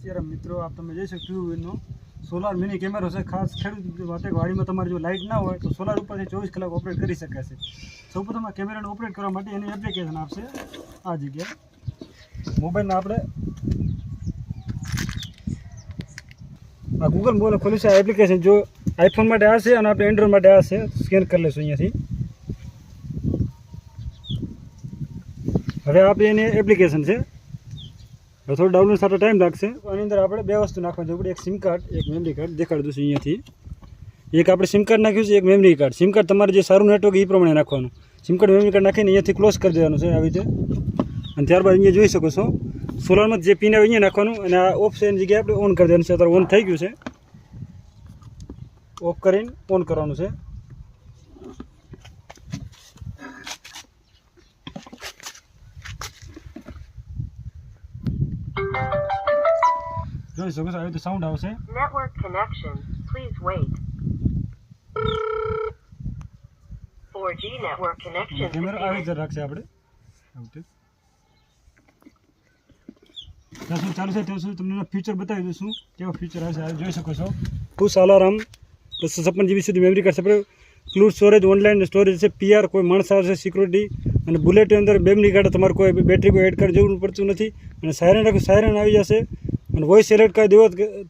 સિયારામ મિત્રો આપ તમે જોઈ શકો નો સોલાર મિની કેમેરો છે ખાસ ખેડૂત માટે વાડીમાં તમારે જો લાઇટ ના હોય તો સોલાર ઉપરથી 24 કલાક ઓપરેટ કરી શકાશે। સૌપ્રથમ આ કેમેરાને ઓપરેટ કરવા માટે એની એપ્લિકેશન આપશે આ જગ્યા મોબાઈલમાં આપણે આ ગૂગલ મોબાઈલ ખોલી છે। આ એપ્લિકેશન જો આઈફોન માટે આ છે અને આપણે એન્ડ્રોઈડ માટે આ છે। સ્કેન કરી લેશું અહીંયાથી। હવે આપણે એની એપ્લિકેશન છે थोड़ा डाउनलोड थोड़ा टाइम लगશે। આની અંદર આપણે બે વસ્તુ નાખવાની છે, એક સિમ કાર્ડ એક મેમરી કાર્ડ દેખાડી દઉં છું અહીંયાથી। એક આપણે સિમ કાર્ડ નાખ્યું છે, એક મેમરી કાર્ડ। સિમ કાર્ડ તમારે જે સારું નેટવર્ક એ પ્રમાણે નાખવાનું। સિમ કાર્ડ મેમરી કાર્ડ નાખીને અહીંયાથી ક્લોઝ કરી દેવાનું છે આવી રીતે। અને ત્યારબાદ અહીંયા જોઈ શકો છો સોલારમાં જે પિન આવે અહીંયા નાખવાનું અને આ ઓફ છે એની જગ્યાએ આપણે ઓન કરી દેવાનું છે। અત્યારે ઓન થઈ ગયું છે, ઓફ કરીને ઓન કરવાનું છે। જોઈ શકો છો આવી રીતે સાઉન્ડ આવશે। Network connection. Please wait. 4G network connection. કેમેરો આવી રીતે રાખશે આપણે ત્યાં સુધી ચાલુ છે ત્યાં સુધી તમને ફીચર બતાવી દઈશું કેવો ફીચર આવશે। આ જોઈ શકો છો પુશ અલાર્મ 256 GB સુધી મેમરી કાર્ડ છે, ક્લૂડ સ્ટોરેજ ઓનલાઈન સ્ટોરેજ છે, PR કોઈ માણસ આવશે સિક્યુરિટી અને બુલેટની અંદર મેમરી કાર્ડ તમારે કોઈ બેટરી કોઈ એડ કરવા જરૂર પડતું નથી। અને સાયરન આવી જશે અને વોઇસ એલર્ટ કરી દેવો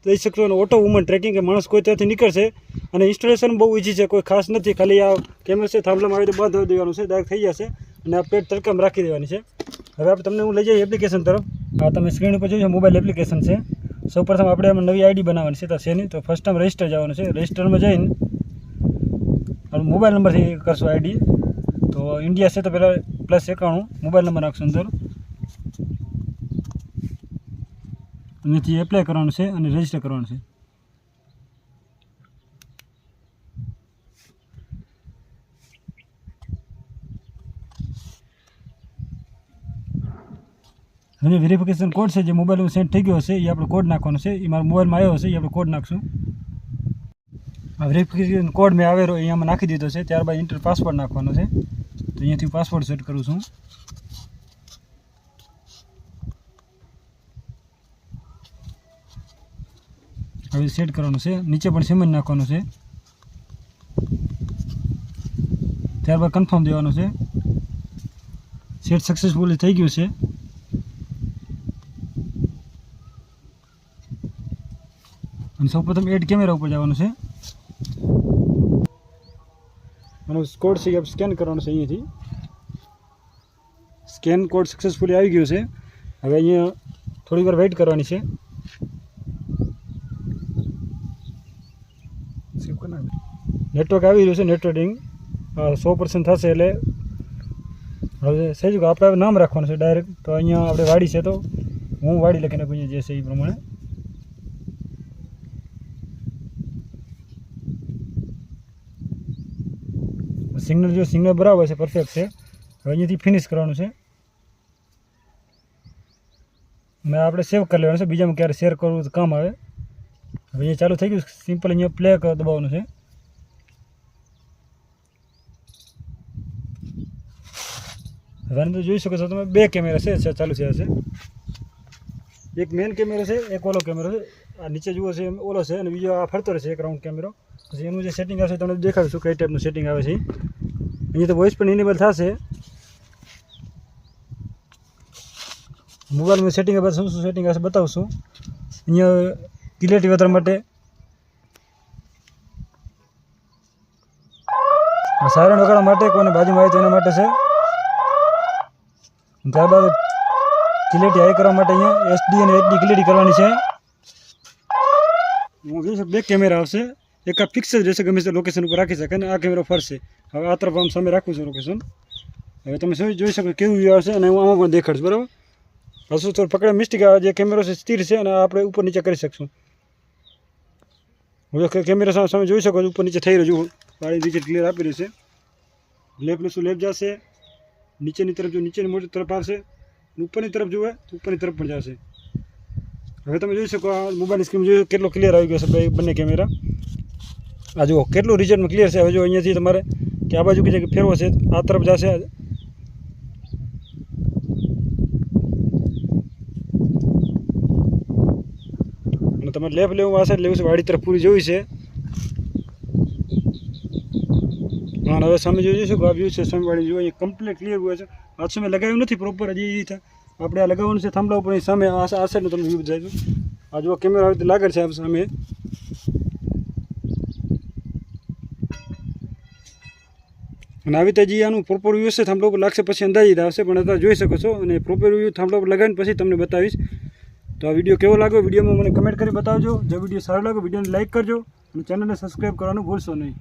દઈ શકશો અને ઓટો વુમન ટ્રેકિંગ કે માણસ કોઈ ત્યાંથી નીકળશે। અને ઇન્સ્ટોલેશન બહુ ઇઝી છે, કોઈ ખાસ નથી, ખાલી આ કેમેરા છે થાંભલામાં આવી રીતે બંધ હોઈ દેવાનું છે, ડાયરેક્ટ થઈ જશે અને આ પેડ તડકામાં રાખી દેવાની છે। હવે આપણે તમને હું લઈ જઈએ એપ્લિકેશન તરફ। આ તમે સ્ક્રીન ઉપર જોઈ મોબાઈલ એપ્લિકેશન છે। સૌપ્રથમ આપણે એમાં નવી આઈડી બનાવવાની છે, તો છે નહીં તો ફર્સ્ટ ટાઈમ રજિસ્ટર જવાનું છે। રજિસ્ટરમાં જઈને મોબાઈલ નંબરથી કરશો આઈડી, તો ઇન્ડિયા છે તો પહેલાં +91 મોબાઈલ નંબર નાખશો અંદર, અહીંથી એપ્લાય કરવાનું છે અને રજિસ્ટર કરવાનું છે। હવે વેરિફિકેશન કોડ છે જે મોબાઈલમાં સેન્ડ થઈ ગયો હશે એ આપણે કોડ નાખવાનો છે। એ મારા મોબાઈલમાં આવ્યો હશે એ આપણે કોડ નાખશું। આ વેરિફિકેશન કોડ મેં આવેલો અહીંયામાં નાખી દીધો છે। ત્યારબાદ ઇન્ટર પાસવર્ડ નાખવાનો છે, તો અહીંયાથી પાસવર્ડ સેટ કરું છું। હવે સેટ કરવાનું છે, નીચે પણ સેમ જ નાખવાનું છે। ત્યારબાદ કન્ફર્મ દેવાનું છે। સેટ સક્સેસફુલી થઈ ગયું છે। અને સૌપ્રથમ એડ કેમેરા ઉપર જવાનું છે અને કોડ છે સ્કેન કરવાનો છે। અહીંયાથી સ્કેન કોડ સક્સેસફુલી આવી ગયો છે। હવે અહીંયા થોડી વાર વેઇટ કરવાની છે। નેટવર્ક આવી રહ્યું છે, નેટવર્કિંગ 100% થશે એટલે હવે સહેજ આપણે નામ રાખવાનું છે ડાયરેક્ટ। તો અહીંયા આપણે વાડી છે તો હું વાડી લખી નાખું જે છે એ પ્રમાણે। સિગ્નલ જો સિગ્નલ બરાબર છે, પરફેક્ટ છે। હવે અહીંયાથી ફિનિશ કરવાનું છે અને આપણે સેવ કરી લેવાનું છે, બીજામાં ક્યારે શેર કરવું તો કામ આવે। હવે અહીંયા ચાલુ થઈ ગયું, સિમ્પલ અહીંયા પ્લે દબાવવાનું છે। હવે અંદર જોઈ શકો છો તમે બે કેમેરા છે ચાલુ છે। એક મેઇન કેમેરો છે, એક ઓલો કેમેરો છે। આ નીચે જુઓ છે એમ ઓલો છે અને બીજો આ ફરતો રહેશે એક રાઉન્ડ કેમેરો। પછી એનું જે સેટિંગ આવશે તમને દેખાડીશું કઈ ટાઈપનું સેટિંગ આવે છે। અહીંયા તો વોઇસ પણ ઇનેબલ થશે। મોબાઈલમાં સેટિંગ આપણે શું સેટિંગ આવશે બતાવશું। અહીંયા ક્લિયરિટી વધારવા માટે સાયરન વગાડવા માટે કોઈને બાજુમાં આવે તો એના માટે છે। ત્યારબાદ ક્લિયરિટી હાઈ કરવા માટે અહીંયા SD અને HD ક્લિયરિટી કરવાની છે। હું જોઈ શકું બે કેમેરા આવશે, એક આ ફિક્સ જ રહેશે, ગમે તે લોકેશન ઉપર રાખી શકે અને આ કેમેરો ફરશે। હવે આ તરફ આમ સામે રાખું છું લોકેશન। હવે તમે જોઈ શકો કેવું વ્યૂ આવશે અને હું આમાં પણ દેખાડશું બરાબર। હશું થોડું પકડે મિસ્ટેક આવે, જે કેમેરો છે સ્થિર છે અને આપણે ઉપર નીચે કરી શકશું। હું કેમેરા સામે જોઈ શકો છો ઉપર નીચે થઈ રહ્યું, વાળી નીચે ક્લિયર આપી રહેશે। લેફ્ટ લેશું લેફ્ટ જશે, નીચેની તરફ જો નીચેની મોટી તરફ આવશે, ઉપરની તરફ જુએ તો ઉપરની તરફ પણ જશે। હવે તમે જોઈ શકો આ મોબાઈલની સ્ક્રીન જોઈ કેટલો ક્લિયર આવી ગયો છે બંને કેમેરા। આ જુઓ કેટલું રિઝલ્ટમાં ક્લિયર છે। હવે જો અહીંયાથી તમારે કે આ બાજુ કે ફેરવો છે આ તરફ જશે, તમારે લેફ્ટ લેવું આ સાઈડ લેવું છે વાડી તરફ પૂરી જોઈ છે. હા હવે સામે જોઈ જશું કે આ વ્યૂ છે સામેવાળી જો અહીંયા કમ્પ્લીટ ક્લિયર હોય છે. આ સમય લગાવ્યું નથી પ્રોપર હજી આપણે આ લગાવવાનું છે થાંભલા ઉપર સામે આ સાઈડનું તમે વ્યૂ જાય છે. આ જો કેમેરા આવી રીતે લાગે છે આ સામે. અને આવી રીતે જે આનું પ્રોપર વ્યૂ છે થાંભલા ઉપર લાગશે પછી અંદાજિત આવશે પણ અત્યારે જોઈ શકો છો અને પ્રોપર વ્યૂ થાંભલા ઉપર લગાવીને પછી તમને બતાવીશ. તો આ વિડીયો કેવો લાગ્યો વિડીયોમાં મને કમેન્ટ કરી બતાવજો. જો વિડીયો સારો લાગ્યો વિડીયોને લાઇક કરજો અને ચેનલને સબસ્ક્રાઈબ કરવાનું ભૂલશો નહીં.